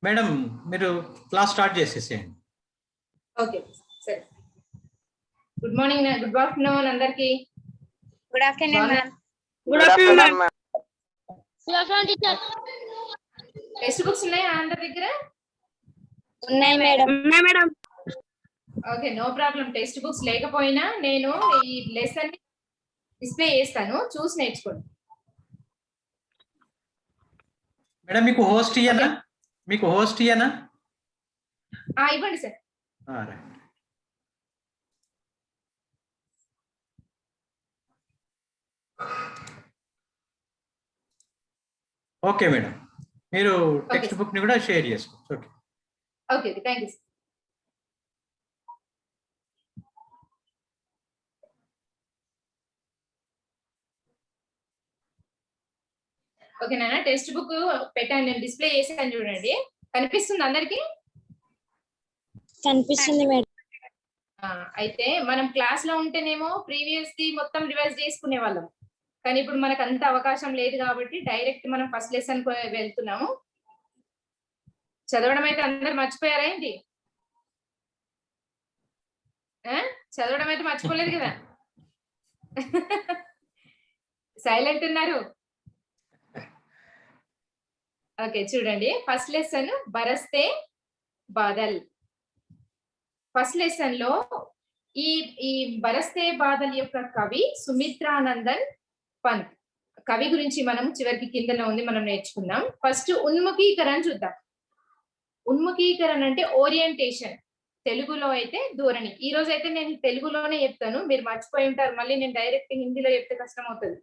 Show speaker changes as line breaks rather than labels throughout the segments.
Madam మీరు class start చేసేసేయండి.
Okay సరే. గుడ్ మార్నింగ్, గుడ్ ఆఫ్టర్నూన్ అందరికి.
Good afternoon ma'am.
Good afternoon ma'am.
Good afternoon teacher.
Text books ఉన్నాయా అందరి దగ్గర?
ఉన్నాయి మేడం.
ఉన్నాయి madam.
Okay, no problem. Text books లేకపోయినా నేను ఈ లెసన్ డిస్ప్లే చేస్తాను, చూసి నేర్చుకోండి.
మేడం మీకు హోస్ట్ ఇయ్యనా? మీకు హోస్ట్ ఇయ్యనా?
ఇవ్వండి సార్.
రైట్. ఓకే మేడం, మీరు టెక్స్ట్ బుక్ ని కూడా షేర్ చేసుకోవచ్చు. Okay
okay, thank you. Okay నాన్న, టెక్స్ట్ బుక్ పెట్టాను, నేను డిస్ప్లే చేసాను చూడండి. కనిపిస్తుంది అందరికి?
కనిపిస్తుంది మేడం.
అయితే మనం క్లాస్ లో ఉంటేనేమో ప్రీవియస్ ది మొత్తం రివైజ్ చేసుకునే వాళ్ళం, కానీ ఇప్పుడు మనకు అంత అవకాశం లేదు కాబట్టి డైరెక్ట్ మనం ఫస్ట్ లెసన్ వెళ్తున్నాము. చదవడం అయితే అందరు మర్చిపోయారా ఏంటి? చదవడం అయితే మర్చిపోలేదు కదా? సైలెంట్ ఉన్నారు. ఓకే చూడండి, first lesson Baraste Badal. First lesson లో ఈ బరస్తే బాదల్ యొక్క కవి సుమిత్రానందన్ పంత్. కవి గురించి మనం చివరికి కిందలో ఉంది, మనం నేర్చుకుందాం. ఫస్ట్ ఉన్ముఖీకరణ చూద్దాం. ఉన్ముఖీకరణ అంటే ఓరియంటేషన్, తెలుగులో అయితే ధోరణి. ఈ రోజు అయితే నేను తెలుగులోనే చెప్తాను, మీరు మర్చిపోయి ఉంటారు, మళ్ళీ నేను డైరెక్ట్ హిందీలో చెప్తే కష్టం అవుతుంది.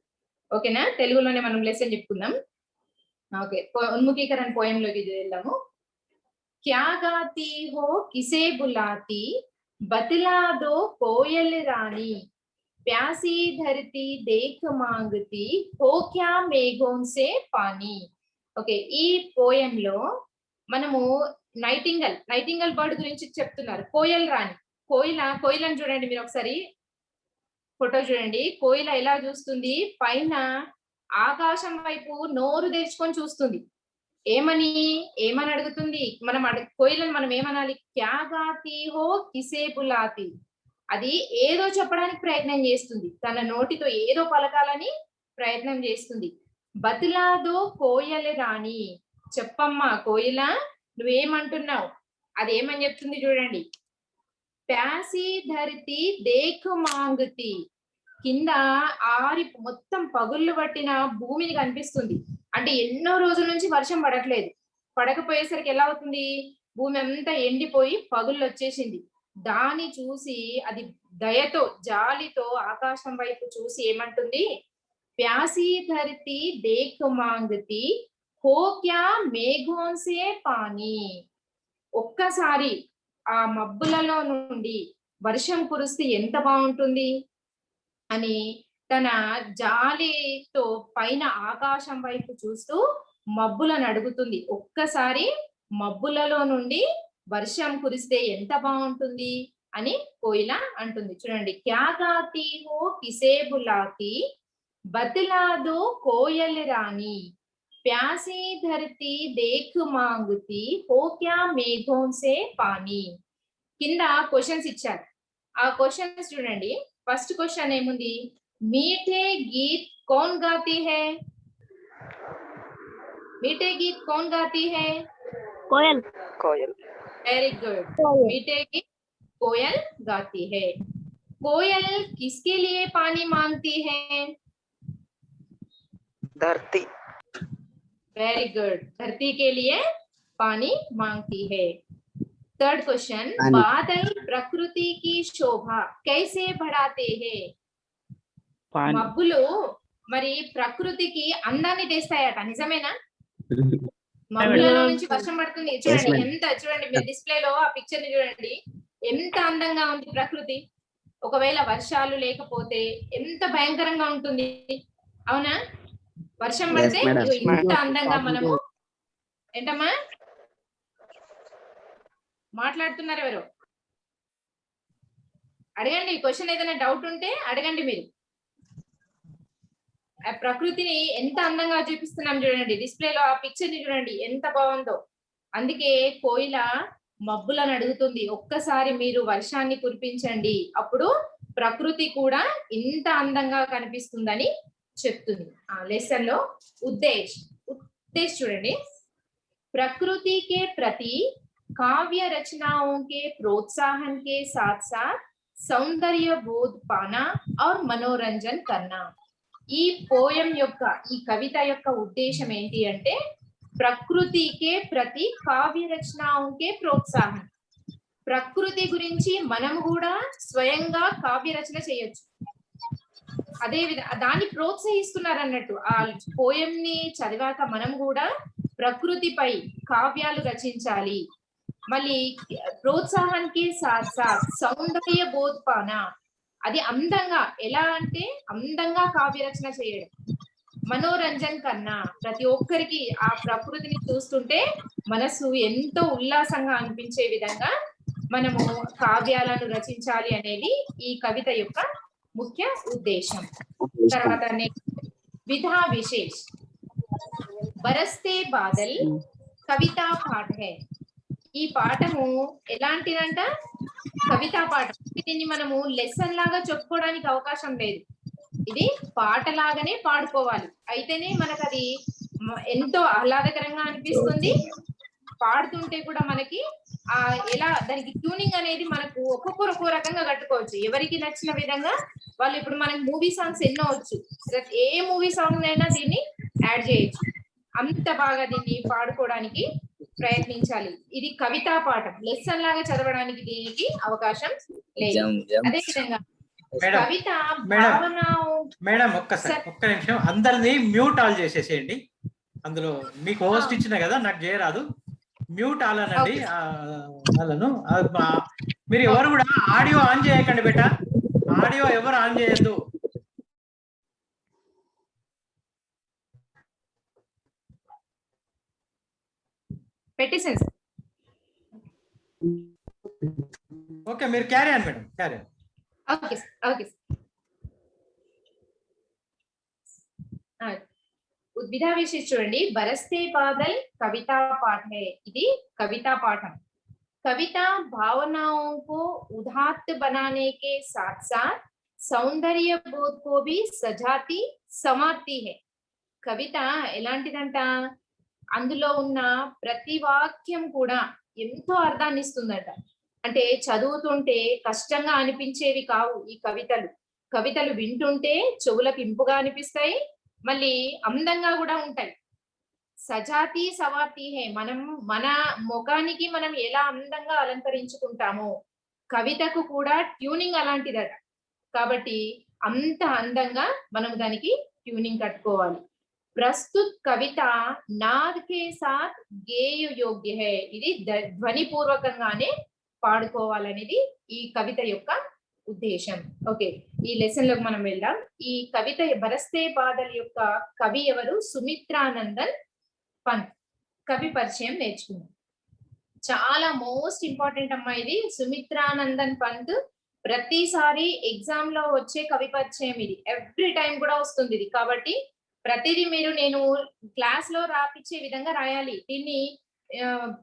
ఓకేనా? తెలుగులోనే మనం లెసన్ చెప్పుకుందాం. ఓకే, ఉన్ముఖీకరణ పోయం లోకి వెళ్దాము. క్యా గాతి హో కిసే బులాతి, బతిలా దో కోయల్ రాణి, ప్యాసి ధరతి దేఖ్ మాంగతి, హో క్యా మేఘోన్ సే పానీ. ఓకే, ఈ పోయం లో మనము నైటింగల్ బర్డ్ గురించి చెప్తున్నారు. కోయల్ రాణి, కోయిలను చూడండి మీరు ఒకసారి, ఫోటో చూడండి. కోయిల ఎలా చూస్తుంది? పైన ఆకాశం వైపు నోరు తెరుచుకొని చూస్తుంది. ఏమని అడుగుతుంది? కోయిలను మనం ఏమనాలి? క్యా గాతి హో కిసే బులాతి. అది ఏదో చెప్పడానికి ప్రయత్నం చేస్తుంది, తన నోటితో ఏదో పలకాలని ప్రయత్నం చేస్తుంది. బతిలాదో కోయల్ రాణి, చెప్పమ్మా కోయిల నువ్వేమంటున్నావు? అది ఏమని చెప్తుంది చూడండి. ప్యాసి ధరితి దేఖ్ మాంగతి, కింద మొత్తం పగుళ్ళు పట్టిన భూమిని కనిపిస్తుంది. అంటే ఎన్నో రోజుల నుంచి వర్షం పడకపోయేసరికి ఎలా అవుతుంది? భూమి అంతా ఎండిపోయి పగుళ్ళు వచ్చేసింది. దాన్ని చూసి అది దయతో జాలితో ఆకాశం వైపు చూసి ఏమంటుంది? ప్యాసి ధరితి దేఖ్ మాంగతి, హో క్యా మేఘోన్ సే పానీ. ఒక్కసారి ఆ మబ్బులలో నుండి వర్షం కురిస్తే ఎంత బాగుంటుంది అని తన జాలితో పైన ఆకాశం వైపు చూస్తూ మబ్బులను అడుగుతుంది. ఒక్కసారి మబ్బులలో నుండి వర్షం కురిస్తే ఎంత బాగుంటుంది అని కోయిల అంటుంది. చూడండి, క్యా గాతి హో కిసే బులాతి, బతిలాదో కోయల్ రాణి, ప్యాసి ధరతి దేఖ్ మాంగతి, హో క్యా మేఘోన్ సే పానీ. కింద క్వశ్చన్స్ ఇచ్చారు, ఆ క్వశ్చన్స్ చూడండి. ఫస్ట్ క్వశ్చన్ ఏముంది? मीठे गीत कौन गाती है? मीठे गीत कौन गाती है?
कोयल।
वेरी गुड, मीठे गीत कोयल गाती है। कोयल किसके लिए पानी मांगती है?
धरती।
वेरी गुड, धरती के लिए पानी मांगती है। थर्ड क्वेश्चन, बादल प्रकृति की शोभा कैसे बढ़ाते हैं? మబ్బులు మరి ప్రకృతికి అందాన్ని తెస్తాయట, నిజమేనా? మబ్బులలో నుంచి వర్షం పడుతుంది, చూడండి ఎంత, చూడండి మీరు డిస్ప్లేలో ఆ పిక్చర్ ని చూడండి, ఎంత అందంగా ఉంది ప్రకృతి. ఒకవేళ వర్షాలు లేకపోతే ఎంత భయంకరంగా ఉంటుంది, అవునా? వర్షం పడితే ఇంత అందంగా మనము. ఏంటమ్మా మాట్లాడుతున్నారు ఎవరు? అడగండి, క్వశ్చన్ ఏదైనా డౌట్ ఉంటే అడగండి మీరు. ప్రకృతిని ఎంత అందంగా చూపిస్తున్నాం చూడండి, డిస్ప్లేలో ఆ పిక్చర్ ని చూడండి ఎంత బాగుందో. అందుకే కోయిల మబ్బులను అడుగుతుంది, ఒక్కసారి మీరు వర్షాన్ని కురిపించండి, అప్పుడు ప్రకృతి కూడా ఇంత అందంగా కనిపిస్తుందని చెప్తుంది. ఆ లెసన్ లో ఉద్దేశ్ చూడండి. प्रकृति के प्रति काव्य रचनाओं के प्रोत्साहन के साथ साथ सौंदर्य बोध पाना और मनोरंजन करना. ఈ పోయం యొక్క ఈ కవిత యొక్క ఉద్దేశం ఏంటి అంటే ప్రకృతికే ప్రతి కావ్య రచనాంకే ప్రోత్సాహం. ప్రకృతి గురించి మనం కూడా స్వయంగా కావ్య రచన చేయొచ్చు. అదే విధంగా దాన్ని ప్రోత్సహిస్తున్నారు అన్నట్టు. ఆ పోయం ని చదివాక మనం కూడా ప్రకృతిపై కావ్యాలు రచించాలి. మళ్ళీ ప్రోత్సాహానికి సాత్ సాత్ సౌందర్య బోధపాన, అది అందంగా, ఎలా అంటే అందంగా కావ్య రచన చేయడం. మనోరంజన్ కన్నా, ప్రతి ఒక్కరికి ఆ ప్రకృతిని చూస్తుంటే మనసు ఎంతో ఉల్లాసంగా అనిపించే విధంగా మనము కావ్యాలను రచించాలి అనేది ఈ కవిత యొక్క ముఖ్య ఉద్దేశం. తర్వాత విధా విశేష్ బరస్తే బాదల్ కవితా పాఠ హై. ఈ పాఠము ఎలాంటిదంట? కవితా పాఠం. దీన్ని మనము లెసన్ లాగా చెప్పుకోవడానికి అవకాశం లేదు. ఇది పాటలాగానే పాడుకోవాలి. అయితేనే మనకు అది ఎంతో ఆహ్లాదకరంగా అనిపిస్తుంది. పాడుతుంటే కూడా మనకి ఎలా దానికి ట్యూనింగ్ అనేది మనకు ఒక్కొక్కరు ఒక్కో రకంగా కట్టుకోవచ్చు, ఎవరికి నచ్చిన విధంగా వాళ్ళు. ఇప్పుడు మనకి మూవీ సాంగ్స్ ఎన్నో వచ్చు, ఏ మూవీ సాంగ్ అయినా దీన్ని యాడ్ చేయొచ్చు. అంత బాగా దీన్ని పాడుకోవడానికి ప్రయత్నించాలి. ఇది కవితా పాఠం, లెసన్ లాగా చదవడానికి దీనికి అవకాశం లేదు. అదే విధంగా కవిత భావన.
మేడం ఒక్క నిమిషం, అందరినీ మ్యూట్ ఆల్ చేసేసేయండి. అందులో మీకు హోస్ట్ ఇచ్చిన కదా, నాకు చేయరాదు. మ్యూట్ ఆల్ అనండి వాళ్ళను. మీరు ఎవరు కూడా ఆడియో ఆన్ చేయకండి బేటా, ఆడియో ఎవరు ఆన్ చేయొద్దు.
పెట్టేసాను.
ఓకే, మీరు carry on madam, carry on.
Okay okay. విధా విశేష్ చూడండి. బరస్తే బాదల్ కవితా పాఠ హై. ఇది కవితా పాఠం. कविता भावनाओं को उदात्त बनाने के साथ साथ सौंदर्य बोध को भी सजाती समाती है. కవిత ఎలాంటిదంట? అందులో ఉన్న ప్రతి వాక్యం కూడా ఎంతో అర్థాన్ని ఇస్తుందట. అంటే చదువుతుంటే కష్టంగా అనిపించేవి కావు ఈ కవితలు. కవితలు వింటుంటే చెవులకు ఇంపుగా అనిపిస్తాయి, మళ్ళీ అందంగా కూడా ఉంటాయి. సజాతి సవాతి హే, మనం మన ముఖానికి మనం ఎలా అందంగా అలంకరించుకుంటామో కవితకు కూడా ట్యూనింగ్ అలాంటిదట. కాబట్టి అంత అందంగా మనం దానికి ట్యూనింగ్ కట్టుకోవాలి. ప్రస్తుత కవిత నాద్ కే సాత్ గేయ యోగ్య హై. ఇది ధ్వని పూర్వకంగానే పాడుకోవాలనేది ఈ కవిత యొక్క ఉద్దేశం. ఓకే, ఈ లెసన్ లోకి మనం వెళ్దాం. ఈ కవిత బరస్తే బాదల్ యొక్క కవి ఎవరు? సుమిత్రానందన్ పంత్. కవి పరిచయం నేర్చుకుందాం. చాలా మోస్ట్ ఇంపార్టెంట్ అమ్మా ఇది. సుమిత్రానందన్ పంత్ ప్రతిసారి ఎగ్జామ్ లో వచ్చే కవి పరిచయం ఇది. ఎవ్రీ టైం కూడా వస్తుంది ఇది. కాబట్టి ప్రతిదీ మీరు నేను క్లాస్ లో రాపిచ్చే విధంగా రాయాలి. దీన్ని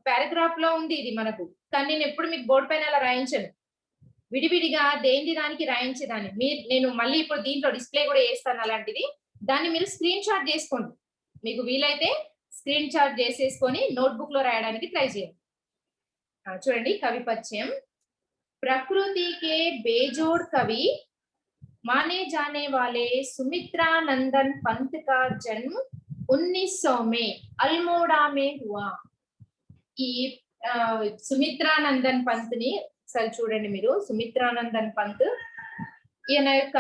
పారాగ్రాఫ్ లో ఉంది ఇది మనకు, కానీ నేను ఎప్పుడు మీకు బోర్డు పైన అలా రాయించను. విడివిడిగా దేని దానికి రాయించేదాన్ని. నేను మళ్ళీ ఇప్పుడు దీంట్లో డిస్ప్లే కూడా చేస్తాను అలాంటిది. దాన్ని మీరు స్క్రీన్ షాట్ చేసుకోండి. మీకు వీలైతే స్క్రీన్ షాట్ చేసేసుకొని నోట్బుక్ లో రాయడానికి ట్రై చేయండి. చూడండి కవి పరిచయం. प्रकृति के बेजोड़ कवि माने जाने वाले सुमित्रानंदन पंत का जन्म 1900 में अल्मोड़ा में हुआ. ఈ సుమిత్రానందన్ పంత్ ని సరి చూడండి మీరు. సుమిత్రానందన్ పంత్ ఈయన యొక్క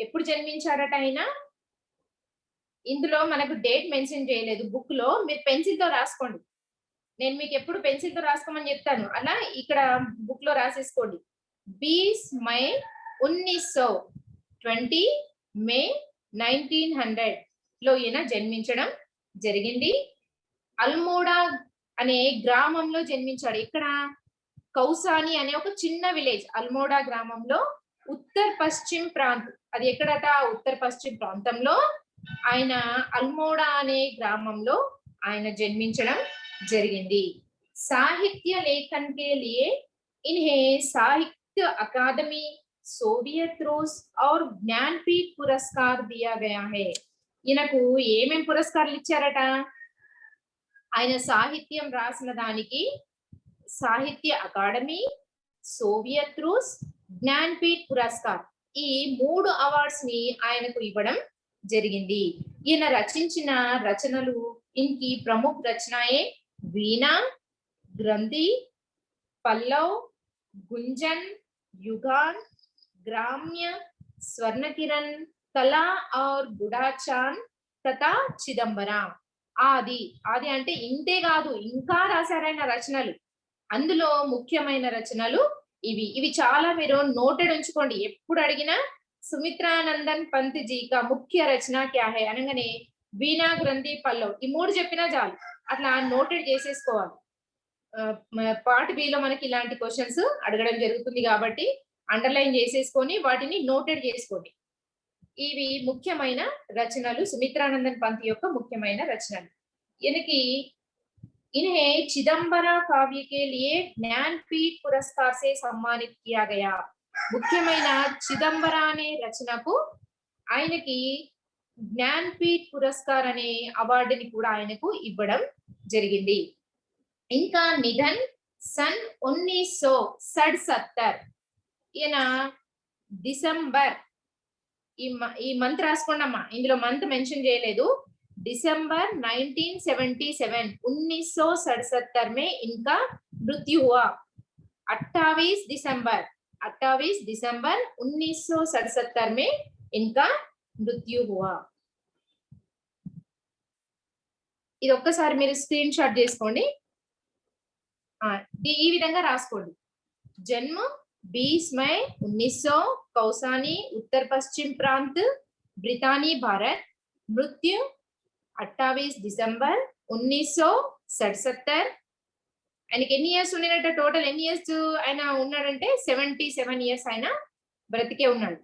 ఎప్పుడు జన్మించారట ఆయన? ఇందులో మనకు డేట్ మెన్షన్ చేయలేదు బుక్ లో. మీరు పెన్సిల్ తో రాసుకోండి. నేను మీకు ఎప్పుడు పెన్సిల్ తో రాసుకోమని చెప్తాను, అలా ఇక్కడ బుక్ లో రాసేసుకోండి. 20 మై 1900, 20 మే 1900 లో ఈయన జన్మించడం జరిగింది. అల్మోడా అనే గ్రామంలో జన్మించాడు. ఇక్కడ కౌసాని అనే ఒక చిన్న విలేజ్ అల్మోడా గ్రామంలో ఉత్తర్ పశ్చిమ ప్రాంతం. అది ఎక్కడట? ఉత్తర పశ్చిమ ప్రాంతంలో ఆయన అల్మోడా అనే గ్రామంలో ఆయన జన్మించడం జరిగింది. साहित्य लेखन के लिए इन्हें साहित्य अकादमी, सोवियत रूस और ज्ञानपीठ पुरस्कार दिया गया है. ఈయనకు ఏమేం పురస్కారాలు ఇచ్చారట? ఆయన సాహిత్యం రాసిన దానికి సాహిత్య అకాడమీ, సోవియత్ రూస్, జ్ఞాన్పీఠ్ పురస్కార్ ఈ 3 అవార్డ్స్ ని ఆయనకు ఇవ్వడం జరిగింది. ఈయన రచించిన రచనలు ఇన్కి ప్రముఖ రచనాయే వీణా, గ్రంథి, పల్లవ్, గుంజన్, युगान, ग्राम्य, स्वर्ण किरण, कला और गुड़ाचान तथा చిదంబర. ఆది ఆది అంటే ఇంతే కాదు, ఇంకా రాశారైన రచనలు. అందులో ముఖ్యమైన రచనలు ఇవి. ఇవి చాలా మీరు నోటెడ్ ఉంచుకోండి. ఎప్పుడు అడిగినా సుమిత్రానందన్ పంత్ జీ కా ముఖ్య రచన క్యా హై అనగానే వీణా, గ్రంథి, పల్లవ్ ఈ 3 చెప్పినా చాలు. అట్లా నోటెడ్ చేసేసుకోవాలి. పార్ట్ బి లో మనకి ఇలాంటి క్వశ్చన్స్ అడగడం జరుగుతుంది కాబట్టి అండర్లైన్ చేసేసుకొని వాటిని నోటెడ్ చేసుకోండి. ఇవి ముఖ్యమైన రచనలు, సుమిత్రానందన్ పంత్ యొక్క ముఖ్యమైన రచనలు. ఈయనకి इन्हें चिदंबरा काव्य के लिए ज्ञानपीठ पुरस्कार से सम्मानित किया गया. ముఖ్యమైన చిదంబర అనే రచనకు ఆయనకి జ్ఞాన్పీఠ్ పురస్కార్ అనే అవార్డుని కూడా ఆయనకు ఇవ్వడం జరిగింది. इनका निधन सन 1977 ఈయన డిసెంబర్ ఈ మంత్ రాసుకోండమ్మా, ఇందులో మంత్ మెన్షన్ చేయలేదు. दिसंबर 1977 1977 में इनका मृत्यु हुआ. 28 दिसंबर 1977 में इनका मृत्यु हुआ. ఇది ఒక్కసారి మీరు స్క్రీన్ షాట్ చేసుకోండి. ఈ విధంగా రాసుకోండి. జన్మ 20 मई 1900 कौसानी उत्तर पश्चिम प्रांत ब्रितानी भारत. मृत्यु 28 दिसंबर 1977. ఆయనకి ఎన్ని ఇయర్స్ ఉన్నాడంటే టోటల్ ఎన్ని ఇయర్స్ ఆయన ఉన్నాడంటే 77 ఇయర్స్ ఆయన బ్రతికే ఉన్నాడు.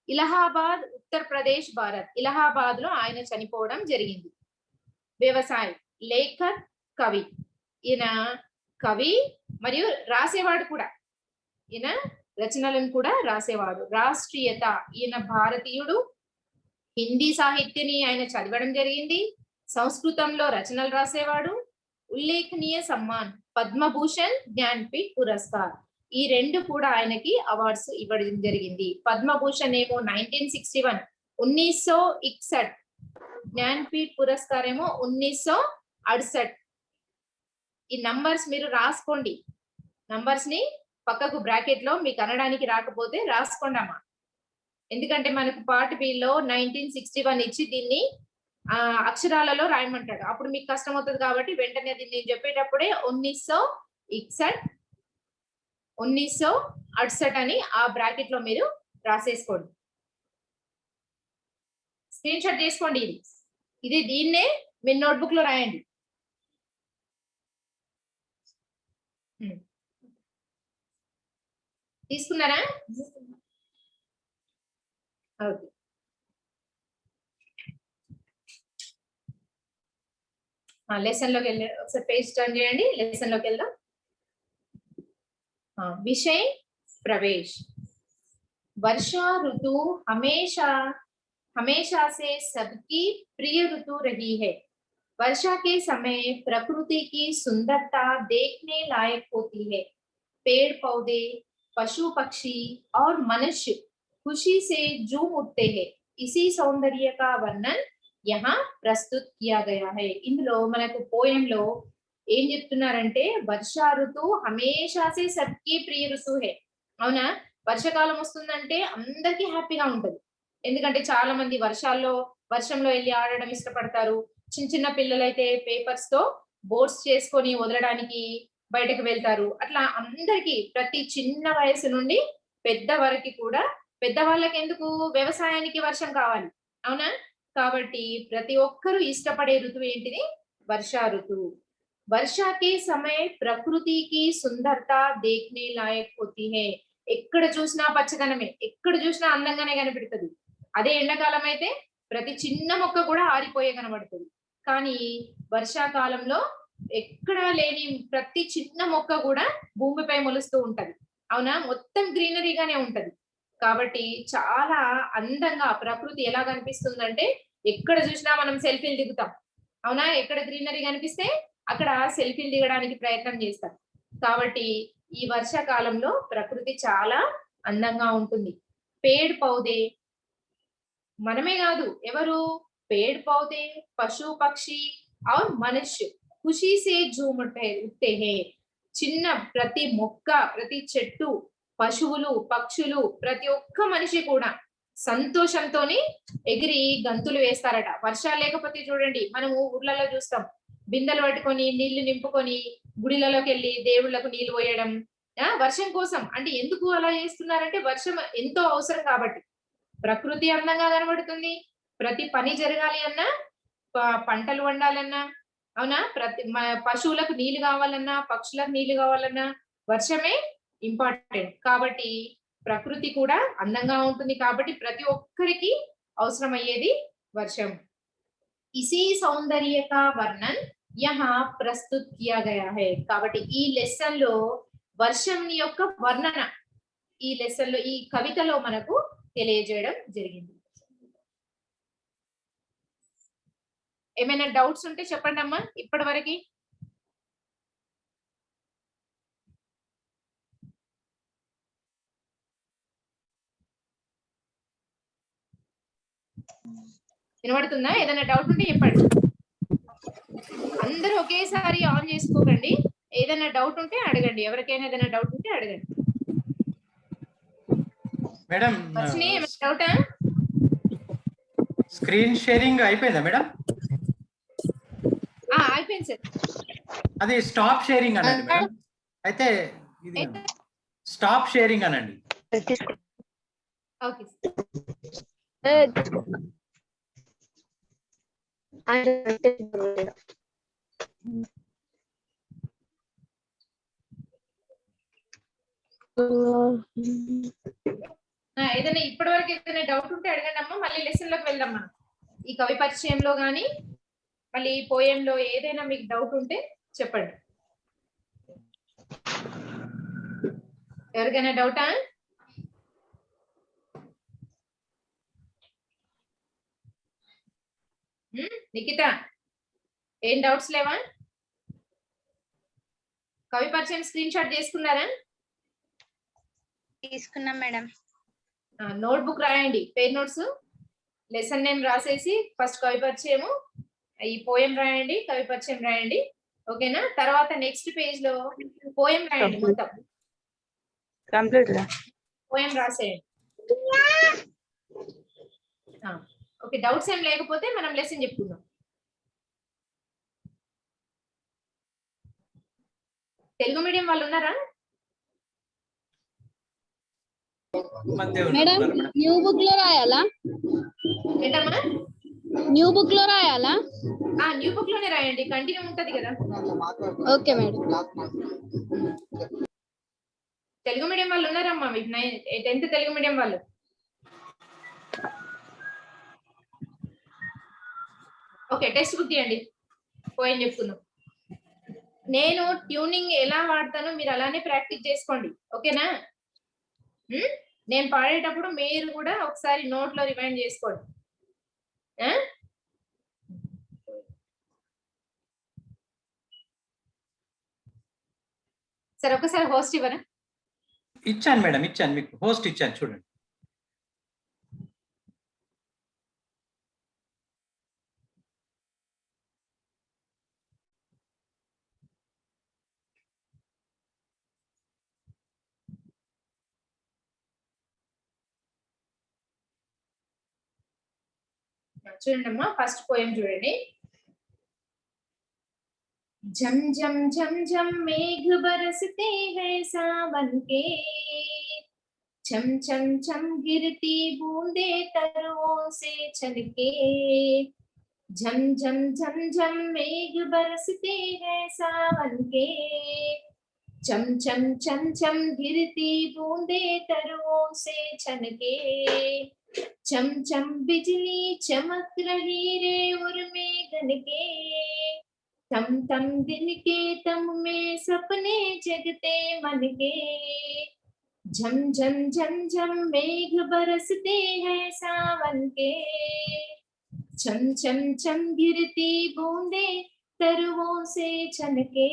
ఇలహాబాద్ ఉత్తరప్రదేశ్ భారత్. ఇలహాబాద్ లో ఆయన చనిపోవడం జరిగింది. వ్యవసాయ లేఖక్, కవి. ఈయన కవి మరియు రాసేవాడు కూడా. ఈయన రచనలను కూడా రాసేవాడు. రాష్ట్రీయత ఈయన భారతీయుడు. హిందీ సాహిత్యని ఆయన చదవడం జరిగింది. సంస్కృతంలో రచనలు రాసేవాడు. ఉల్లేఖనీయ సమ్మాన్ పద్మభూషణ్, జ్ఞాన్పీఠ్ పురస్కార్ ఈ 2 కూడా ఆయనకి అవార్డ్స్ ఇవ్వడం జరిగింది. పద్మభూషణ్ ఏమో 1961 1961, జ్ఞాన్పీఠ్ పురస్కార్ ఏమో 1968. ఈ నంబర్స్ మీరు రాసుకోండి. నంబర్స్ ని పక్కకు బ్రాకెట్ లో మీకు అనడానికి రాకపోతే రాసుకోండి అమ్మా. ఎందుకంటే మనకు పార్ట్ బి లో 1961 ఇచ్చి దీన్ని అక్షరాలలో రాయమంటాడు. అప్పుడు మీకు కష్టం అవుతుంది కాబట్టి వెంటనే దీన్ని నేను చెప్పేటప్పుడే 1968 అని ఆ బ్రాకెట్ లో మీరు రాసేసుకోండి. స్క్రీన్ షాట్ చేసుకోండి. ఇది దీన్నే మీ నోట్బుక్ లో రాయండి. తీసుకున్నారా? ఓకే. లెసన్ లోకి వెళ్ళి ఒకసారి పేజ్ టర్న్ చేయండి. లెసన్ లోకి వెళ్దాం. विषय प्रवेश. वर्षा ऋतु हमेशा से सबकी प्रिय ऋतु रही है. वर्षा के समय प्रकृति की सुंदरता देखने लायक होती है. पेड़ पौधे, पशु पक्षी और मनुष्य खुशी से झूम उठते हैं. इसी सौंदर्य का वर्णन यहाँ प्रस्तुत किया गया है. ఇందులో మనకు పోయం లో ఏం చెప్తున్నారంటే వర్షా ఋతు హమేషా సే సబ్కి ప్రియ ఋతు హే. అవునా? వర్షాకాలం వస్తుందంటే అందరికీ హ్యాపీగా ఉంటది. ఎందుకంటే చాలా మంది వర్షంలో వెళ్ళి ఆడడం ఇష్టపడతారు. చిన్న పిల్లలైతే పేపర్స్ తో బోట్స్ చేసుకొని వదలడానికి బయటకు వెళ్తారు. అట్లా అందరికి ప్రతి చిన్న వయసు నుండి పెద్ద వరకు కూడా, పెద్దవాళ్ళకి ఎందుకు వ్యవసాయానికి వర్షం కావాలి, అవునా? కాబట్టి ప్రతి ఒక్కరూ ఇష్టపడే ఋతువు ఏంటిది? వర్షా ఋతువు. वर्षा के समय प्रकृति की सुंदरता देखने लायक होती है. ఎక్కడ చూసినా పచ్చదనమే, ఎక్కడ చూసినా అందంగానే కనిపిస్తుంది. అదే ఎండాకాలం అయితే ప్రతి చిన్న మొక్క కూడా ఆరిపోయే కనబడుతుంది. కానీ వర్షాకాలంలో ఎక్కడా లేని ప్రతి చిన్న మొక్క కూడా భూమిపై మొలుస్తూ ఉంటది. అవునా, మొత్తం గ్రీనరీగానే ఉంటది. కాబట్టి చాలా అందంగా ప్రకృతి ఎలా కనిపిస్తుందంటే ఎక్కడ చూసినా మనం సెల్ఫీలు దిగుతాం. అవునా, ఎక్కడ గ్రీనరీ కనిపిస్తే అక్కడ సెల్ఫీలు దిగడానికి ప్రయత్నం చేస్తాం. కాబట్టి ఈ వర్షాకాలంలో ప్రకృతి చాలా అందంగా ఉంటుంది. పేడ్ పౌదే మనమే కాదు, ఎవరు, पेड़ पौधे पशु पक्षी और मनुष्य खुशी से झूम उठते हैं. చిన్న ప్రతి మొక్క, ప్రతి చెట్టు, పశువులు, పక్షులు, ప్రతి ఒక్క మనిషి కూడా సంతోషంతోని ఎగిరి గంతులు వేస్తారట. వర్షాలు లేకపోతే చూడండి, మనము ఊర్లలో చూస్తాం, బిందెలు పట్టుకొని నీళ్లు నింపుకొని గుడిలలోకి వెళ్ళి దేవుళ్ళకు నీళ్లు పోయడం. వర్షం కోసం. అంటే ఎందుకు అలా చేస్తున్నారంటే వర్షం ఎంతో అవసరం కాబట్టి. ప్రకృతి అందంగా కనబడుతుంది, ప్రతి పని జరగాలి అన్నా, పంటలు వండాలన్నా, అవునా, ప్రతి పశువులకు నీళ్లు కావాలన్నా, పక్షులకు నీళ్లు కావాలన్నా వర్షమే ఇంపార్టెంట్. కాబట్టి ప్రకృతి కూడా అందంగా ఉంటుంది. కాబట్టి ప్రతి ఒక్కరికి అవసరమయ్యేది వర్షం. ఇसी సౌందర్య కా వర్ణన్ యహా ప్రస్తుత్ కియా గయా హై. కాబట్టి ఈ లెసన్ లో వర్షం యొక్క వర్ణన ఈ లెసన్ లో, ఈ కవితలో మనకు తెలియజేయడం జరిగింది. ఏమైనా డౌట్స్ ఉంటే చెప్పండి అమ్మా ఇప్పటి వరకు. వినబడుతుందా? ఏదైనా డౌట్ ఉంటే చెప్పండి. అందరూ ఒకేసారి ఆన్ చేసుకోకండి. ఏదైనా డౌట్ ఉంటే అడగండి. ఎవరికైనా ఏదైనా డౌట్ ఉంటే అడగండి.
మేడం
డౌటా?
స్క్రీన్ షేరింగ్ అయిపోయిందా మేడం?
అయిపోయింది సార్.
అది స్టాప్ షేరింగ్ అనండి మేడం. అయితే ఇది స్టాప్ షేరింగ్ అనండి.
ఓకే. ఏదైనా ఇప్పటి వరకు ఏదైనా డౌట్ ఉంటే అడగండి అమ్మా. మళ్ళీ లెసన్ లోకి వెళ్దాం మనం. ఈ కవి పరిచయంలో గానీ మళ్ళీ ఈ పోయంలో ఏదైనా మీకు డౌట్ ఉంటే చెప్పండి. ఎవరికైనా డౌటా? నిఖిత, ఏం డౌట్స్ లేవా? కవి పరిచయం స్క్రీన్ షాట్ చేసుకున్నారా?
తీసుకున్నాం మేడం.
నోట్బుక్ రాయండి, పేర్ నోట్స్, లెసన్ నేమ్ రాసేసి ఫస్ట్ కవి పరిచయము, ఈ పోయం రాయండి, కవి పరిచయం రాయండి. ఓకేనా? తర్వాత నెక్స్ట్ పేజ్ లో పోయం రాయండి, మొత్తం
కంప్లీట్
పోయం రాసేయండి. ఓకే, డౌట్స్ ఏం లేకపోతే మనం లెసన్ చెప్పుకుందాం. తెలుగు మీడియం వాళ్ళు ఉన్నారా?
మేడం న్యూ బుక్ లో రాయాలా?
ఏంటమ్మా?
న్యూ బుక్ లో రాయాలా?
న్యూ బుక్ లోనే రాయండి, కంటిన్యూ ఉంటది కదా.
Okay madam.
తెలుగు మీడియం వాళ్ళు ఉన్నారమ్మా మీకు? 10th తెలుగు మీడియం వాళ్ళు? ఓకే, టెక్స్ట్ బుక్ తీయండి, పోయం చెప్పుకుందాం. నేను ట్యూనింగ్ ఎలా వాడతానో మీరు అలానే ప్రాక్టీస్ చేసుకోండి. ఓకేనా? నేను పాడేటప్పుడు మీరు కూడా ఒకసారి నోట్ లో రిమైండ్ చేసుకోండి. సరే, ఒకసారి హోస్ట్ ఇవ్వరా?
ఇచ్చాను మేడం, ఇచ్చాను, మీకు హోస్ట్ ఇచ్చాను, చూడండి.
చూడండి అమ్మా, ఫస్ట్ పోయం చూడండి. झम झम झम झम मेघ बरसते हैं सावन के, छम छम छम गिरती बूंदे तरुओं से छलके, झम झम झम झम मेघ बरसते हैं सावन के, छम छम छम छम गिरती बूंदे तरुओं से छलके, छम छम बिजली चमक रही रे उर्मे गन के, तम तम दिन के तम में सपने जगते मन के, झम झम झम झम मेघ बरसते हैं सावन के, छम छम छम गिरती बूंदे तरुओं से छनके,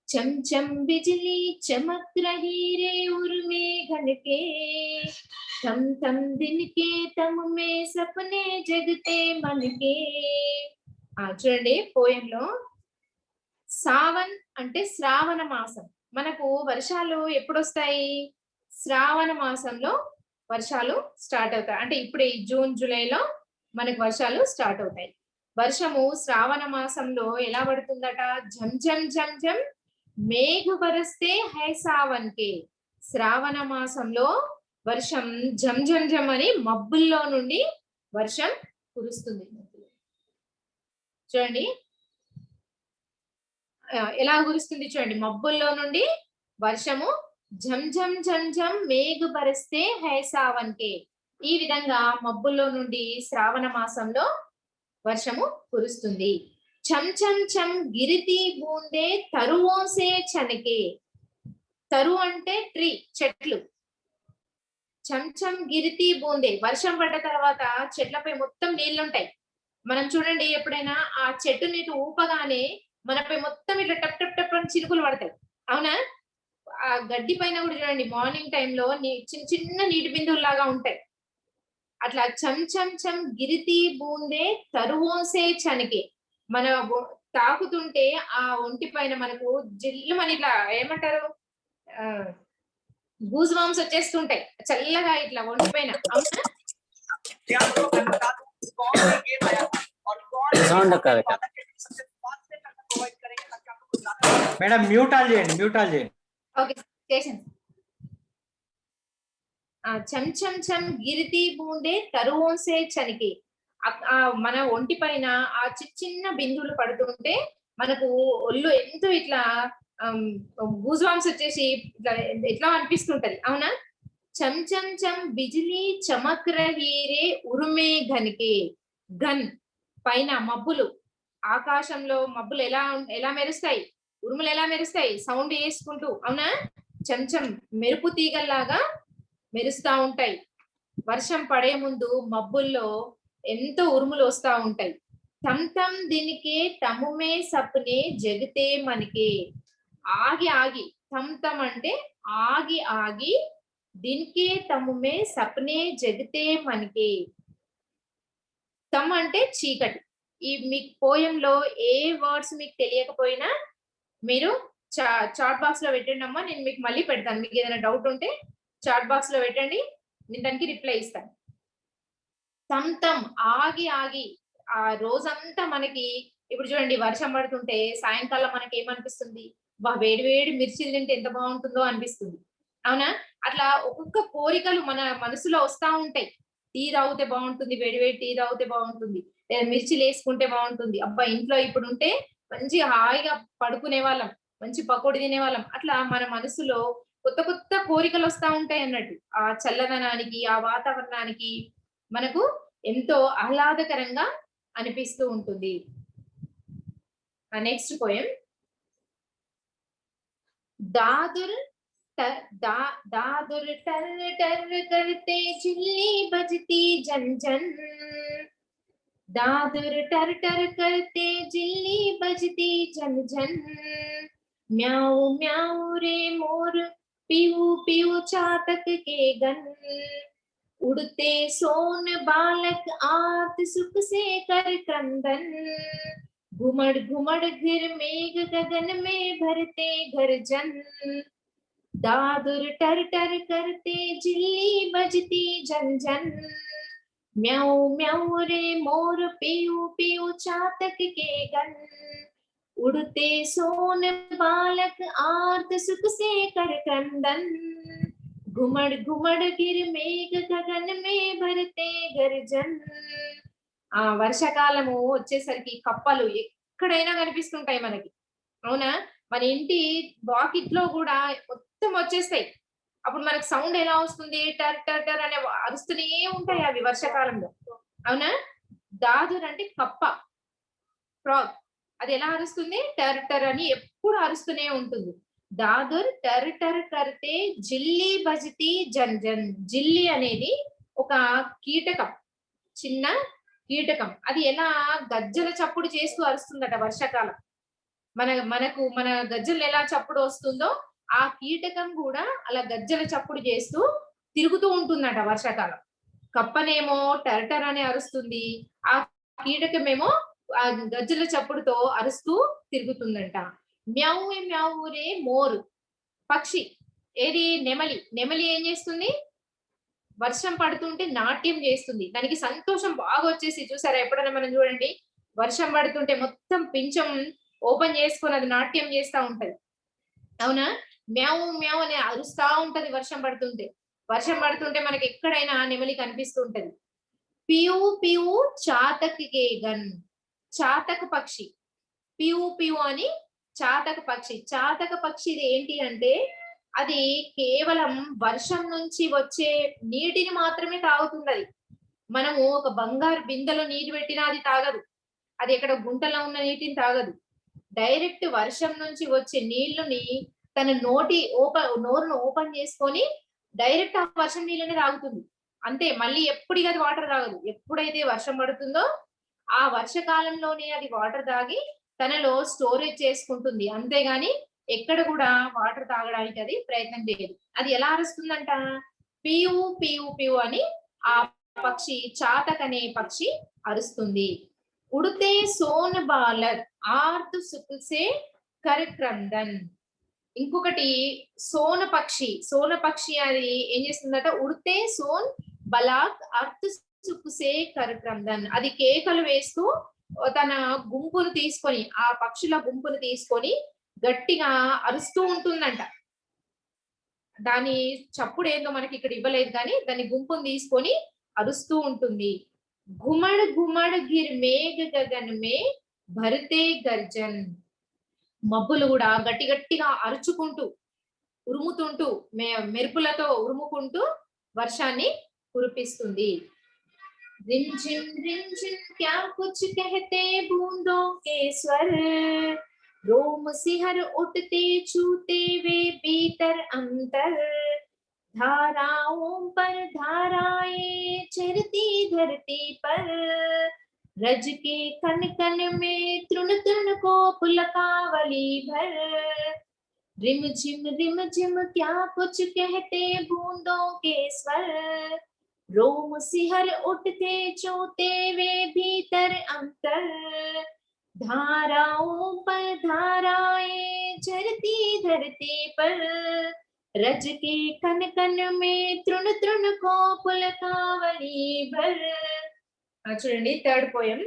चम चम बिजली चमक रही रे उर्मे घन के, तम तम दिन के तम में सपने जगते मन के। చూడండి పోయంలో సావన్ అంటే శ్రావణ మాసం. మనకు వర్షాలు ఎప్పుడు వస్తాయి? శ్రావణ మాసంలో వర్షాలు స్టార్ట్ అవుతాయి. అంటే ఇప్పుడు ఈ జూన్ జూలైలో మనకు వర్షాలు స్టార్ట్ అవుతాయి. వర్షము శ్రావణ మాసంలో ఎలా పడుతుందట? झम झम झम झम మేఘ బరస్తే హై సావన్ కే. శ్రావణ మాసంలో వర్షం झम झम झम అని మబ్బుల్లో నుండి వర్షం కురుస్తుంది. చూడండి ఎలా కురుస్తుంది చూడండి, మబ్బుల్లో నుండి వర్షము झम झम झम झम మేఘ బరస్తే హై సావన్ కే. ఈ విధంగా మబ్బుల్లో నుండి శ్రావణ మాసంలో వర్షము కురుస్తుంది. చం చం చం గిరితి బూందే తరువో సే చనకే. తరు అంటే ట్రీ, చెట్లు. చం చం గిరితి బూందే, వర్షం పడ్డ తర్వాత చెట్లపై మొత్తం నీళ్లుంటాయి. మనం చూడండి ఎప్పుడైనా ఆ చెట్టు నీటి ఊపగానే మనపై మొత్తం ఇట్లా టప్ టప్ టప్ అని చినుకులు పడతాయి, అవునా? ఆ గడ్డి పైన కూడా చూడండి మార్నింగ్ టైంలో చిన్న చిన్న నీటి బిందువులాగా ఉంటాయి. అట్లా చం చం చం గిరితి బూందే తరువోసే చనకే. మన తాకుతుంటే ఆ ఒంటి పైన మనకు జిల్లు మన ఇట్లా ఏమంటారు, గూజ్ వామ్స్ వచ్చేస్తుంటాయి చల్లగా ఇట్లా ఒంటి పైన, అవునా?
మేడం మ్యూట్ ఆల్ చేయండి, మ్యూట్ ఆల్ చేయండి.
ఓకే చేశాను. చం చం చం గిరితి బూందే తరువోసే చనికి. మన ఒంటి పైన ఆ చిన్న బిందువులు పడుతుంటే మనకు ఒళ్ళు ఎంతో ఇట్లా గూజ్వామ్స్ వచ్చేసి ఎట్లా అనిపిస్తుంటది, అవునా? చం చం చం బిజిలీ చమక్ రహీ రే ఉరుమే ఘన్కే. ఘన్ పైన మబ్బులు, ఆకాశంలో మబ్బులు ఎలా మెరుస్తాయి, ఉరుములు ఎలా మెరుస్తాయి సౌండ్ చేసుకుంటూ, అవునా? చంచం మెరుపు తీగల్లాగా మెరుస్తా ఉంటాయి. వర్షం పడే ముందు మబ్బుల్లో ఎంతో ఉరుములు వస్తా ఉంటాయి. తమ్ తమ్ దీనికే తముమే సప్నే జగతే మనకే. ఆగి ఆగి, తమ్ తమ్ అంటే ఆగి ఆగి, దీనికే తముమే సప్నే జగతే మనకే. తమ్ అంటే చీకటి. ఈ మీకు పోయంలో ఏ వర్డ్స్ మీకు తెలియకపోయినా మీరు చాట్ బాక్స్ లో పెట్టండి అమ్మా, నేను మీకు మళ్ళీ పెడతాను. మీకు ఏదైనా డౌట్ ఉంటే చాట్ బాక్స్ లో పెట్టండి, నేను దానికి రిప్లై ఇస్తాను. తమ్ తమ్ ఆగి ఆగి, ఆ రోజంతా మనకి ఇప్పుడు చూడండి వర్షం పడుతుంటే సాయంకాలం మనకి ఏమనిపిస్తుంది, వేడి వేడి మిర్చిలు తింటే ఎంత బాగుంటుందో అనిపిస్తుంది, అవునా? అట్లా ఒక్కొక్క కోరికలు మన మనసులో వస్తా ఉంటాయి. టీ తాగితే బాగుంటుంది, వేడి వేడి టీ తాగితే బాగుంటుంది, లేదా మిర్చిలు వేసుకుంటే బాగుంటుంది, అబ్బా ఇంట్లో ఇప్పుడు ఉంటే మంచి హాయిగా పడుకునే వాళ్ళం, మంచి పకోడి తినేవాళ్ళం. అట్లా మన మనసులో కొత్త కొత్త కోరికలు వస్తా ఉంటాయి అన్నట్టు. ఆ చల్లదనానికి, ఆ వాతావరణానికి మనకు ఎంతో ఆహ్లాదకరంగా అనిపిస్తూ ఉంటుంది. నెక్స్ట్ పోయం దాదుర్ दादुर टर टर करते चिल्ली बजती झन झन. दादुर टर टर करते चिल्ली बजती झन झन. म्याऊ म्याऊ रे मोर पीऊ पीऊ चातक के गन. उड़ते सोन बालक आत सुख से कर क्रंदन. घुमड़ घुमड़ गिर मेघ गगन में भरते घर जन. दादुर टर टर करते चिल्ली बजती झन झन. म्याऊ म्याऊ रे मोर पीऊ पीऊ चातक के गन. उड़ते सोन बालक आर्त सुख से कर क्रंदन. घुमड़ घुमड़ गिर मेघ गगन में भरते गर्जन. వర్షాకాలము వచ్చేసరికి కప్పలు ఎక్కడైనా కనిపిస్తుంటాయి మనకి, అవునా? మన ఇంటి వాకిట్లో కూడా మొత్తం వచ్చేస్తాయి. అప్పుడు మనకు సౌండ్ ఎలా వస్తుంది, టర్ టర్ టర్ అనే అరుస్తూనే ఉంటాయి అవి వర్షాకాలంలో, అవునా? దాదుర్ అంటే కప్ప, ఫ్రాగ్, అది ఎలా అరుస్తుంది? టర్ టర్ అని ఎప్పుడు అరుస్తూనే ఉంటుంది. దాదుర్ టర్ టర్ కర్తే జిల్లి బజతి జన్ జన్. జిల్లి అనేది ఒక కీటకం, చిన్న కీటకం. అది ఎలా గజ్జల చప్పుడు చేస్తూ అరుస్తుందట వర్షాకాలం. మన గజ్జలు ఎలా చప్పుడు వస్తుందో ఆ కీటకం కూడా అలా గజ్జల చప్పుడు చేస్తూ తిరుగుతూ ఉంటుందట వర్షాకాలం. కప్పనేమో టర్టర్ అని అరుస్తుంది, ఆ కీటకమేమో ఆ గజ్జల చప్పుడుతో అరుస్తూ తిరుగుతుందంట. మ్యావు మ్యావు రే మోరు పక్షి. ఏది? నెమలి. నెమలి ఏం చేస్తుంది? వర్షం పడుతుంటే నాట్యం చేస్తుంది. దానికి సంతోషం బాగా వచ్చేసి, చూసారా ఎప్పుడైనా మనం చూడండి, వర్షం పడుతుంటే మొత్తం పింఛం ఓపెన్ చేసుకొని అది నాట్యం చేస్తా ఉంటది, అవునా? మ్యావు మ్యావు అని అరుస్తా ఉంటది వర్షం పడుతుంటే. వర్షం పడుతుంటే మనకి ఎక్కడైనా నెమలి కనిపిస్తూ ఉంటది. పియు పియు చాతక్ గన్. చాతక పక్షి. పియు పియు అని చాతక పక్షి. చాతక పక్షి ఇది ఏంటి అంటే అది కేవలం వర్షం నుంచి వచ్చే నీటిని మాత్రమే తాగుతుంది. మనము ఒక బంగారు బిందెలో నీరు పెట్టినా అది తాగదు. అది ఎక్కడ గుంటలో ఉన్న నీటిని తాగదు. డైరెక్ట్ వర్షం నుంచి వచ్చే నీళ్లని తన నోరును ఓపెన్ చేసుకొని డైరెక్ట్ ఆ వర్షం నీళ్ళని తాగుతుంది. అంతే, మళ్ళీ ఎప్పటికీ అది వాటర్ తాగదు. ఎప్పుడైతే వర్షం పడుతుందో ఆ వర్షకాలంలోనే అది వాటర్ తాగి తనలో స్టోరేజ్ చేసుకుంటుంది. అంతేగాని ఎక్కడ కూడా వాటర్ తాగడానికి అది ప్రయత్నం చేయదు. అది ఎలా అరుస్తుందంట? పియు పియు పియు అని ఆ పక్షి, చాతక్ అనే పక్షి అరుస్తుంది. ఉడితే సోన్ బాలర్ ఆర్త్ సుకుసే కరక్రందన్. ఇంకొకటి సోన పక్షి. సోన పక్షి అది ఏం చేస్తుందట? ఉడితే సోన్ బలాక్ అర్త్ సుకుసే కరక్రందన్. అది కేకలు వేస్తూ తన గుంపును తీసుకొని, ఆ పక్షుల గుంపును తీసుకొని గట్టిగా అరుస్తూ ఉంటుందంట. దాని చప్పుడు ఏందో మనకి ఇక్కడ ఇవ్వలేదు, కానీ దాని గుంపును తీసుకొని అరుస్తూ ఉంటుంది. ఘుమడ్ ఘుమడ్ గిర్ మేఘ గగన్ మే భరతే గర్జన్. మబ్బులు కూడా గట్టి గట్టిగా అరుచుకుంటూ, ఉరుముతుంటూ, మెరుపులతో ఉరుముకుంటూ వర్షాన్ని కురిపిస్తుంది. रिमझिम क्या कुछ कहते बूंदों के स्वर, रोम सिहर उठते छूते वे भीतर अंतर, धाराओं पर धाराएं चरती धरती पर, रज के कन कन में तृण तृण को पुलकावली भर, रिमझिम क्या कुछ कहते बूंदों के स्वर, रोम सिहर उठते चोते वे भीतर अंतर, धाराओं पर धाराएं चरती धरती पर, रज के कन कन में तृण तृण को पुलकावली भर. చూడండి, థర్డ్ పోయం.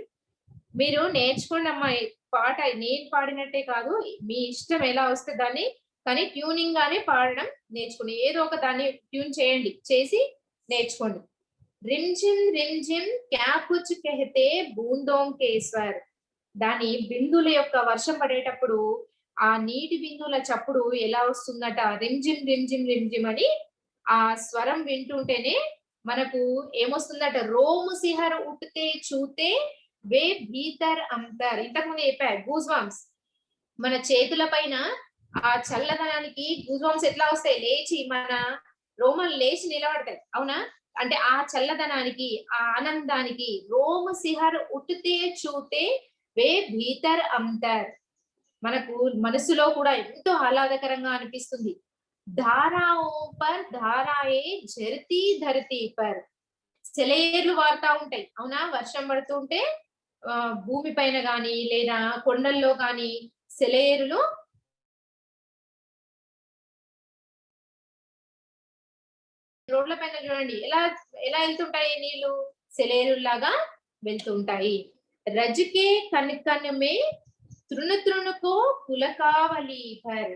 మీరు నేర్చుకోండి అమ్మా. పాట నేను పాడినట్టే కాదు, మీ ఇష్టం ఎలా వస్తే దాన్ని, కానీ ట్యూనింగ్ గానే పాడడం నేర్చుకోండి. ఏదో ఒక దాన్ని ట్యూన్ చేయండి, చేసి నేర్చుకోండి. रिमझिम रिमझिम क्या कुछ कहते बूंदों के स्वर. దాని బిందుల యొక్క వర్షం పడేటప్పుడు ఆ నీటి బిందువుల చప్పుడు ఎలా వస్తుందట? రిమ్జిమ్ రిమ్జిమ్ రిమ్జిమ్ అని ఆ స్వరం వింటుంటేనే మనకు ఏమొస్తుందట? రోము సిహర్ ఉట్తే చూతే వే భీతర్ అంతర్. ఇంతకుముందు చెప్పా, గూజ్ వామ్స్. మన చేతుల పైన ఆ చల్లదనానికి గూజ్ వామ్స్ ఎట్లా వస్తాయి? లేచి మన రోమలు లేచి నిలబడతాయి, అవునా? అంటే ఆ చల్లదనానికి, ఆ ఆనందానికి రోమ సిహర్ ఉట్తే చూతే వే భీతర్ అంతర్. మనకు మనసులో కూడా ఎంతో ఆహ్లాదకరంగా అనిపిస్తుంది. ధారాओं पर धाराएं झरती धरती पर. సెలయేర్లు వారుతా ఉంటాయి, అవునా? వర్షం పడుతుంటే భూమి పైన గాని లేదా కొండల్లో గాని సెలయేరులు రోడ్ల పైన చూడండి ఎలా ఎలా వెళ్తుంటాయి నీళ్లు, సెలయేరులాగా వెళ్తుంటాయి. రజకే కనకన్ మే తృణ తృణకో పులకావలి భర్.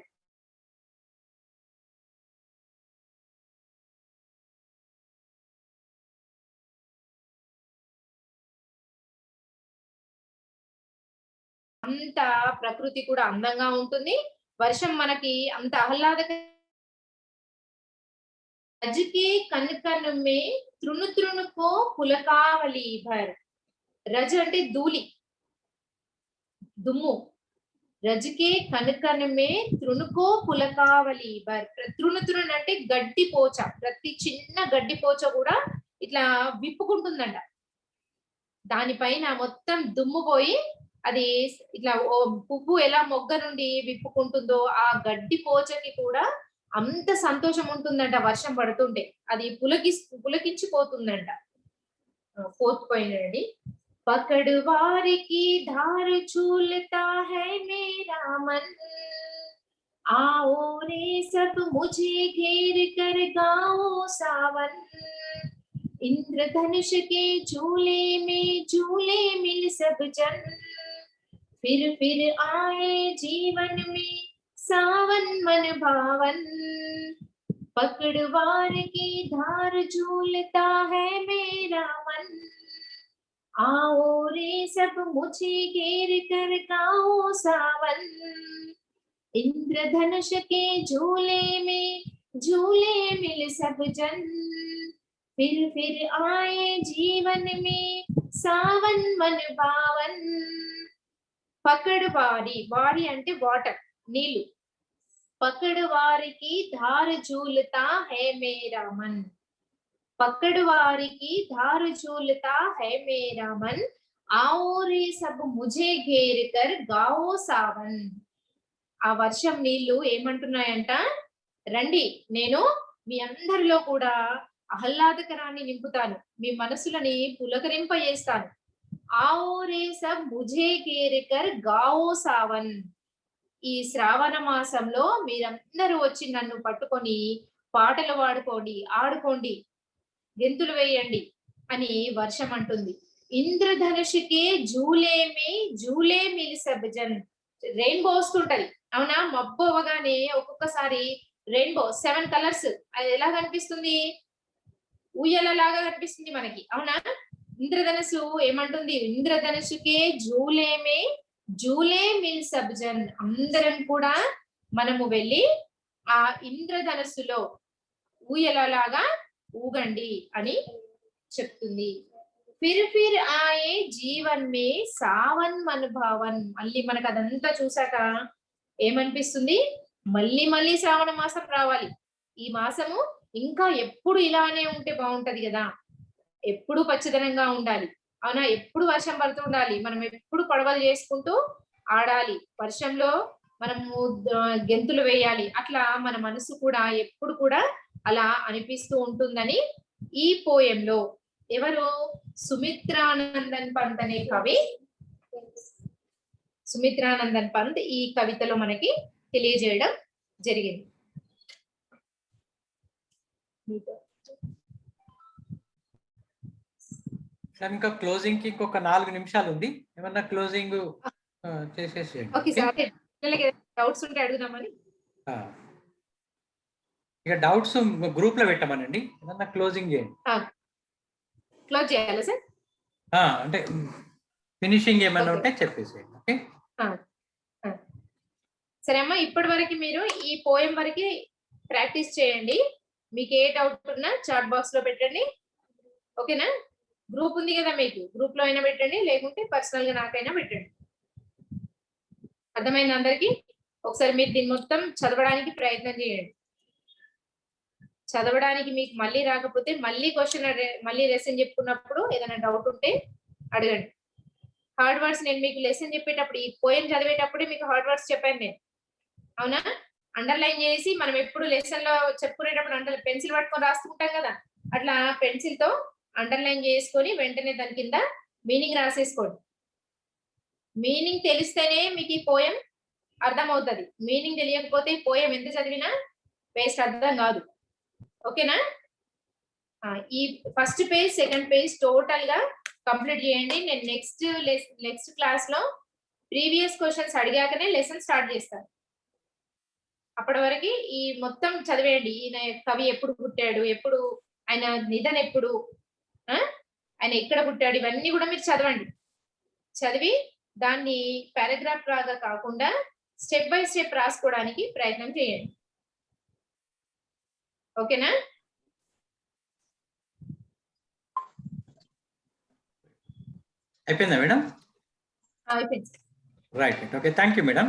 అంత ప్రకృతి కూడా అందంగా ఉంటుంది, వర్షం మనకి అంత ఆహ్లాదక. रज के कन कन में तृण तृण को पुलकावली भर. రజ్ అంటే ధూళి. దుమ్ము. రజకే కనకనమే తృణుకో పులకావలి బర్. తృణుతృణ్ అంటే గడ్డి పోచ, ప్రతి చిన్న గడ్డి పోచ కూడా ఇట్లా విప్పుకుంటుందంట. దానిపైన మొత్తం దుమ్ము పోయి అది ఇట్లా పువ్వు ఎలా మొగ్గ నుండి విప్పుకుంటుందో ఆ గడ్డి పోచకి కూడా అంత సంతోషం ఉంటుందంట వర్షం పడుతుంటే. అది పులకించిపోతుందంట. ఫోర్త్ పాయింట్ అండి. పకడు వారికి ధారు చూలతా హై మేరా మన్, आओ रे सब मुझे घेर कर गाओ सावन, इंद्रधनुष के झूले में झूले मिल सब जन, फिर आए जीवन में सावन मन भावन, पकड़वार की धार झूलता है मेरा मन, आओ रे सब मुझे घेर कर गाओ सावन, इंद्रधनुष के झूले में झूले मिल सब जन, फिर आए जीवन में सावन मन भावन. పకడ్ వారి, వారి అంటే వాటర్, నీళ్లు. పకడ్ వారికి ధార झूलता है मेरा मन, పకడ్ వారికి ధార झूलता है मेरा मन, आओ रे सब मुझे घेर कर गाओ सावन. ఆ వర్షం నీళ్లు ఏమంటున్నాయంట, రండి నేను మీ అందరిలో కూడా ఆహ్లాదకరాన్ని నింపుతాను, మీ మనసులని పులకరింపజేస్తాను. आओ रे सब मुझे घेर कर गाओ सावन. ఈ శ్రావణ మాసంలో మీరందరూ వచ్చి నన్ను పట్టుకొని పాటలు పాడుకోండి, ఆడుకోండి, గెంతులు వేయండి అని వర్షం అంటుంది. ఇంద్రధనుషుకే జూలేమి జూలే మిల్ సబ్ జన్. రెయిన్బో వస్తుంటది అవునా, మబ్బు అవ్వగానే ఒక్కొక్కసారి రెయిన్బో 7 కలర్స్ అది ఎలా కనిపిస్తుంది, ఊయలలాగా కనిపిస్తుంది మనకి అవునా. ఇంద్రధనుసు ఏమంటుంది, ఇంద్రధనుసుకే జూలేమే జూలే మిల్ సబ్ జన్. అందరం కూడా మనము వెళ్ళి ఆ ఇంద్రధనుస్సులో ఊయలలాగా ఊగండి అని చెప్తుంది. ఫిర్ ఆయే జీవన్ మే సావన్ మన భావన్. మళ్ళీ మనకు అదంతా చూసాక ఏమనిపిస్తుంది, మళ్ళీ మళ్ళీ శ్రావణ మాసం రావాలి, ఈ మాసము ఇంకా ఎప్పుడు ఇలానే ఉంటే బాగుంటది కదా, ఎప్పుడు పచ్చదనంగా ఉండాలి అవునా, ఎప్పుడు వర్షం పడుతూ ఉండాలి, మనం ఎప్పుడు పడవలు చేసుకుంటూ ఆడాలి, వర్షంలో మనము గెంతులు వేయాలి, అట్లా మన మనసు కూడా ఎప్పుడు కూడా అలా అనిపిస్తూ ఉంటుందని ఈ పోయంలో ఎవరు, సుమిత్రానందన్ పంత్ అనే కవి, సుమిత్రానందన్ పంత్ ఈ కవితలో మనకి తెలియజేయడం జరిగింది.
ఇంకా క్లోజింగ్ కి ఇంకొక 4 నిమిషాలు ఉంది, ఏమన్నా క్లోజింగ్ చేసేసేయండి.
ఓకే సార్, పిల్లలకి డౌట్స్ ఉంటే అడుగుదామని.
ఇక డౌట్స్ గ్రూప్ లో పెట్టమనండి, ఏమన్నా క్లోజింగ్ చేయండి.
క్లోజ్ చేయాలా సార్?
అంటే ఫినిషింగ్ ఏమన్నా ఉంటే చెప్పేసేయండి. ఓకే
సరే అమ్మా, ఇప్పటి వరకు మీరు ఈ పోయం వరకు ప్రాక్టీస్ చేయండి. మీకు ఏ డౌట్ ఉన్నా చాట్ బాక్స్ లో పెట్టండి ఓకేనా. గ్రూప్ ఉంది కదా మీకు, గ్రూప్ లో అయినా పెట్టండి, లేకుంటే పర్సనల్ గా నాకైనా పెట్టండి. అర్థమైంది అందరికి? ఒకసారి మీరు దీన్ని మొత్తం చదవడానికి ప్రయత్నం చేయండి. చదవడానికి మీకు మళ్ళీ రాకపోతే మళ్ళీ క్వశ్చన్ మళ్ళీ లెసన్ చెప్పుకున్నప్పుడు ఏదైనా డౌట్ ఉంటే అడగండి. హార్డ్ వర్డ్స్ నేను మీకు లెసన్ చెప్పేటప్పుడు, ఈ పోయం చదివేటప్పుడే మీకు హార్డ్ వర్డ్స్ చెప్పాను నేను అవునా. అండర్లైన్ చేసి మనం ఎప్పుడు లెసన్ లో చెప్పుకునేటప్పుడు పెన్సిల్ పట్టుకొని రాస్తుంటాం కదా, అట్లా పెన్సిల్ తో అండర్లైన్ చేసుకొని వెంటనే దాని కింద మీనింగ్ రాసేసుకోండి. మీనింగ్ తెలిస్తేనే మీకు ఈ పోయం అర్థమవుతుంది. మీనింగ్ తెలియకపోతే ఈ పోయం ఎంత చదివినా వేస్ట్, అర్థం కాదు ఓకేనా. ఈ first page second page total గా కంప్లీట్ చేయండి. నేను నెక్స్ట్ క్లాస్ లో ప్రీవియస్ క్వశ్చన్స్ అడిగాకనే లెసన్ స్టార్ట్ చేస్తాను. అప్పటి వరకు ఈ మొత్తం చదివేయండి. ఈయన కవి ఎప్పుడు పుట్టాడు, ఎప్పుడు ఆయన నిధన, ఎప్పుడు ఆయన ఎక్కడ పుట్టాడు, ఇవన్నీ కూడా మీరు చదవండి. చదివి దాన్ని పారాగ్రాఫ్ లాగా కాకుండా స్టెప్ బై స్టెప్ రాసుకోవడానికి ప్రయత్నం చేయండి ఓకేనా.
అయిపోయిందా మేడం?
అయిపోయింది.
Right okay thank you madam.